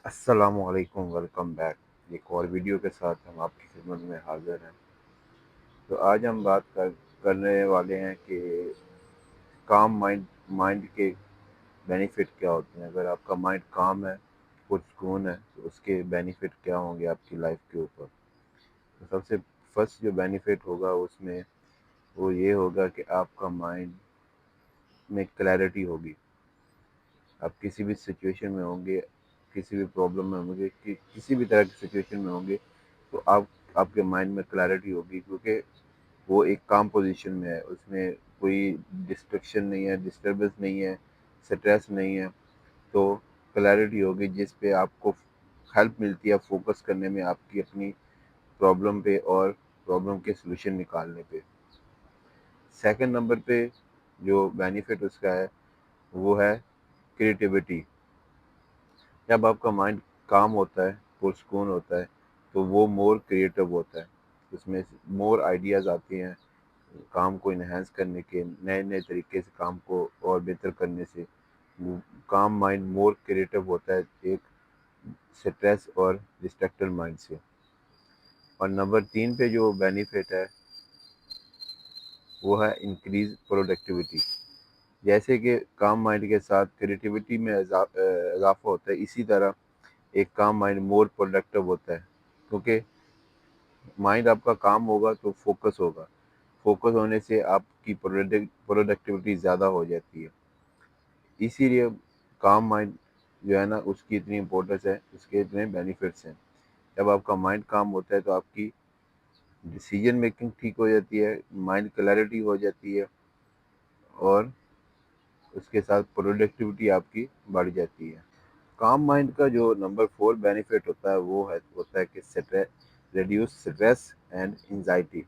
السلام علیکم، welcome back. ایک اور ویڈیو کے ساتھ ہم آپ کی خدمت میں حاضر ہیں۔ تو آج ہم کرنے والے ہیں کہ کام مائنڈ کے بینیفٹ کیا ہوتے ہیں۔ اگر آپ کا مائنڈ کام ہے، پرسکون ہے، تو اس کے بینیفٹ کیا ہوں گے آپ کی لائف کے اوپر۔ تو سب سے فرسٹ جو بینیفٹ ہوگا اس میں وہ یہ ہوگا کہ آپ کا مائنڈ میں کلیئرٹی ہوگی۔ آپ کسی بھی سچویشن میں ہوں گے، کسی بھی پرابلم میں ہوں گے، کسی بھی طرح کی سچویشن میں ہوں گے، تو آپ کے مائنڈ میں کلیئرٹی ہوگی، کیونکہ وہ ایک کام پوزیشن میں ہے، اس میں کوئی ڈسٹرکشن نہیں ہے، ڈسٹربنس نہیں ہے، سٹریس نہیں ہے۔ تو کلیئرٹی ہوگی جس پہ آپ کو ہیلپ ملتی ہے فوکس کرنے میں، آپ کی اپنی پرابلم پہ اور پرابلم کے سلوشن نکالنے پہ۔ سیکنڈ نمبر پہ جو بینیفٹ اس کا ہے وہ ہے کریٹیوٹی۔ جب آپ کا مائنڈ کام ہوتا ہے، پرسکون ہوتا ہے، تو وہ مور کریٹو ہوتا ہے، اس میں مور آئیڈیاز آتے ہیں کام کو انہینس کرنے کے، نئے نئے طریقے سے کام کو اور بہتر کرنے سے۔ کام مائنڈ مور کریٹو ہوتا ہے ایک سٹریس اور ڈسٹریکٹڈ مائنڈ سے۔ اور نمبر 3 پہ جو بینیفٹ ہے وہ ہے انکریز پروڈکٹیوٹی۔ جیسے کہ کام مائنڈ کے ساتھ کریٹیوٹی میں اضافہ ہوتا ہے، اسی طرح ایک کام مائنڈ مور پروڈکٹیو ہوتا ہے، کیونکہ مائنڈ آپ کا کام ہوگا تو فوکس ہوگا، فوکس ہونے سے آپ کی پروڈکٹیوٹی زیادہ ہو جاتی ہے۔ اسی لیے کام مائنڈ جو ہے نا، اس کی اتنی امپورٹنس ہے، اس کے اتنے بینیفٹس ہیں۔ جب آپ کا مائنڈ کام ہوتا ہے تو آپ کی ڈیسیجن میکنگ ٹھیک ہو جاتی ہے، مائنڈ کلیئرٹی ہو جاتی ہے، اور اس کے ساتھ پروڈکٹیوٹی آپ کی بڑھ جاتی ہے۔ کام مائنڈ کا جو نمبر 4 بینیفٹ ہوتا ہے وہ ہوتا ہے کہ ریڈیوس اسٹریس اینڈ انزائٹی۔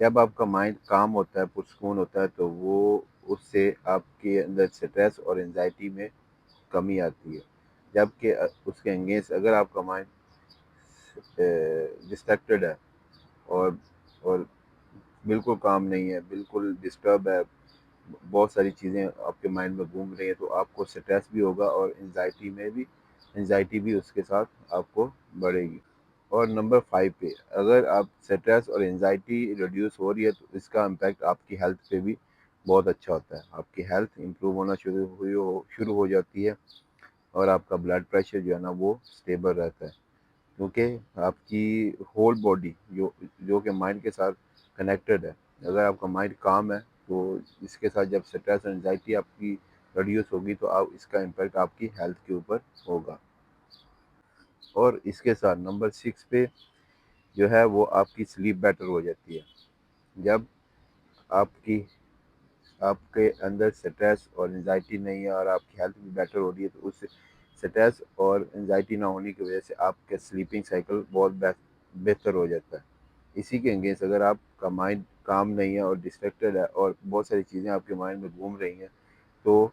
جب آپ کا مائنڈ کام ہوتا ہے، پرسکون ہوتا ہے، تو وہ اس سے آپ کے اندر اسٹریس اور انزائٹی میں کمی آتی ہے۔ جبکہ اس کے انگینسٹ اگر آپ کا مائنڈ ڈسٹریکٹڈ ہے اور بالکل کام نہیں ہے، بالکل ڈسٹرب ہے، بہت ساری چیزیں آپ کے مائنڈ میں گھوم رہی ہیں، تو آپ کو سٹریس بھی ہوگا اور انزائٹی بھی اس کے ساتھ آپ کو بڑھے گی۔ اور نمبر 5 پہ اگر آپ سٹریس اور انزائٹی ریڈیوس ہو رہی ہے تو اس کا امپیکٹ آپ کی ہیلتھ پہ بھی بہت اچھا ہوتا ہے۔ آپ کی ہیلتھ امپروو ہونا شروع ہو جاتی ہے، اور آپ کا بلڈ پریشر جو ہے نا وہ اسٹیبل رہتا ہے، کیونکہ آپ کی ہول باڈی جو کہ مائنڈ کے ساتھ کنیکٹڈ ہے۔ اگر آپ کا مائنڈ کام ہے تو اس کے ساتھ جب سٹریس اور انزائٹی آپ کی ریڈیوس ہوگی تو اس کا امپیکٹ آپ کی ہیلتھ کے اوپر ہوگا۔ اور اس کے ساتھ نمبر 6 پہ جو ہے وہ آپ کی سلیپ بیٹر ہو جاتی ہے۔ جب آپ کے اندر سٹریس اور انزائٹی نہیں ہے اور آپ کی ہیلتھ بھی بیٹر ہو رہی ہے، تو اس سٹریس اور انزائٹی نہ ہونے کی وجہ سے آپ کے سلیپنگ سائیکل بہت بہتر ہو جاتا ہے۔ اسی کے انگینسٹ اگر آپ کا مائنڈ کام نہیں ہے اور ڈسٹریکٹڈ ہے اور بہت ساری چیزیں آپ کے مائنڈ میں گھوم رہی ہیں، تو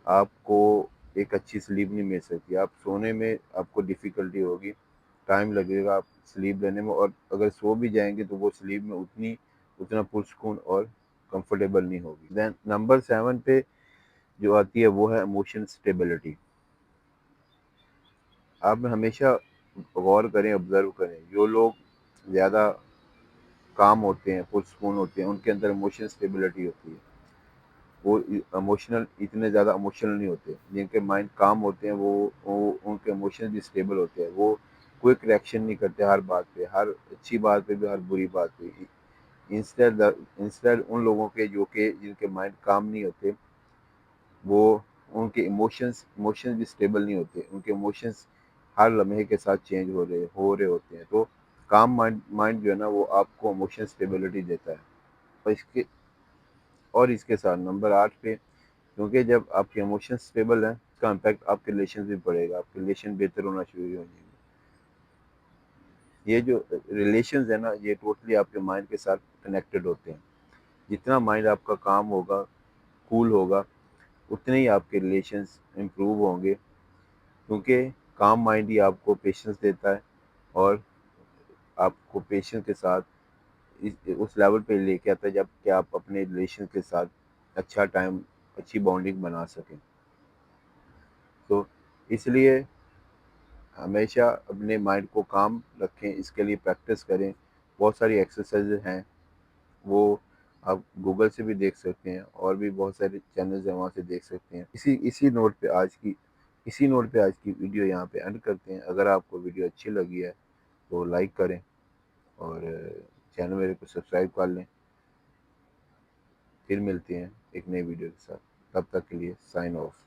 آپ کو ایک اچھی سلیپ نہیں مل سکتی۔ آپ سونے میں آپ کو ڈیفیکلٹی ہوگی، ٹائم لگے گا آپ سلیپ لینے میں، اور اگر سو بھی جائیں گے تو وہ سلیپ میں اتنا پرسکون اور کمفرٹیبل نہیں ہوگی۔ دین نمبر 7 پہ جو آتی ہے وہ ہے ایموشن اسٹیبلٹی۔ آپ ہمیشہ غور کریں، آبزرو کریں، جو لوگ زیادہ کام ہوتے ہیں، پرسکون ہوتے ہیں، ان کے اندر ایموشن اسٹیبلٹی ہوتی ہے۔ وہ اتنے زیادہ ایموشنل نہیں ہوتے۔ جن کے مائنڈ کام ہوتے ہیں وہ ان کے ایموشن بھی اسٹیبل ہوتے ہیں، وہ کوئک ریئیکشن نہیں کرتے ہر بات پہ، ہر اچھی بات پہ بھی، ہر بری بات پہ۔ انسٹیڈ ان لوگوں کے جن کے مائنڈ کام نہیں ہوتے، وہ ان کے ایموشنز بھی اسٹیبل نہیں ہوتے، ان کے ایموشنز ہر لمحے کے ساتھ چینج ہو رہے ہوتے ہیں۔ تو کام مائنڈ جو ہے نا وہ آپ کو ایموشن اسٹیبلٹی دیتا ہے۔ اور اس کے ساتھ نمبر 8 پہ، کیونکہ جب آپ کے ایموشن اسٹیبل ہیں، اس کا امپیکٹ آپ کے ریلیشن بھی پڑے گا، آپ کے ریلیشن بہتر ہونا شروع ہو جائیں گے۔ یہ جو ریلیشنز ہیں نا، یہ ٹوٹلی آپ کے مائنڈ کے ساتھ کنیکٹڈ ہوتے ہیں۔ جتنا مائنڈ آپ کا کام ہوگا، کول ہوگا، اتنے ہی آپ کے ریلیشنز امپروو ہوں گے، کیونکہ کام مائنڈ ہی آپ کو پیشنس دیتا ہے، اور آپ کو پیشنس کے ساتھ اس لیول پہ لے کے آتا ہے جب کہ آپ اپنے ریلیشن کے ساتھ اچھا ٹائم، اچھی بانڈنگ بنا سکیں۔ تو اس لیے ہمیشہ اپنے مائنڈ کو کام رکھیں، اس کے لیے پریکٹس کریں. بہت ساری ایکسرسائز ہیں، وہ آپ گوگل سے بھی دیکھ سکتے ہیں، اور بھی بہت سارے چینلز ہیں وہاں سے دیکھ سکتے ہیں. اسی نوٹ پہ آج کی ویڈیو یہاں پہ اینڈ کرتے ہیں. اگر آپ کو ویڈیو اچھی لگی ہے تو لائک کریں اور چینل میرے کو سبسکرائب کر لیں. پھر ملتے ہیں ایک نئی ویڈیو کے ساتھ. تب تک کے لیے سائن آف.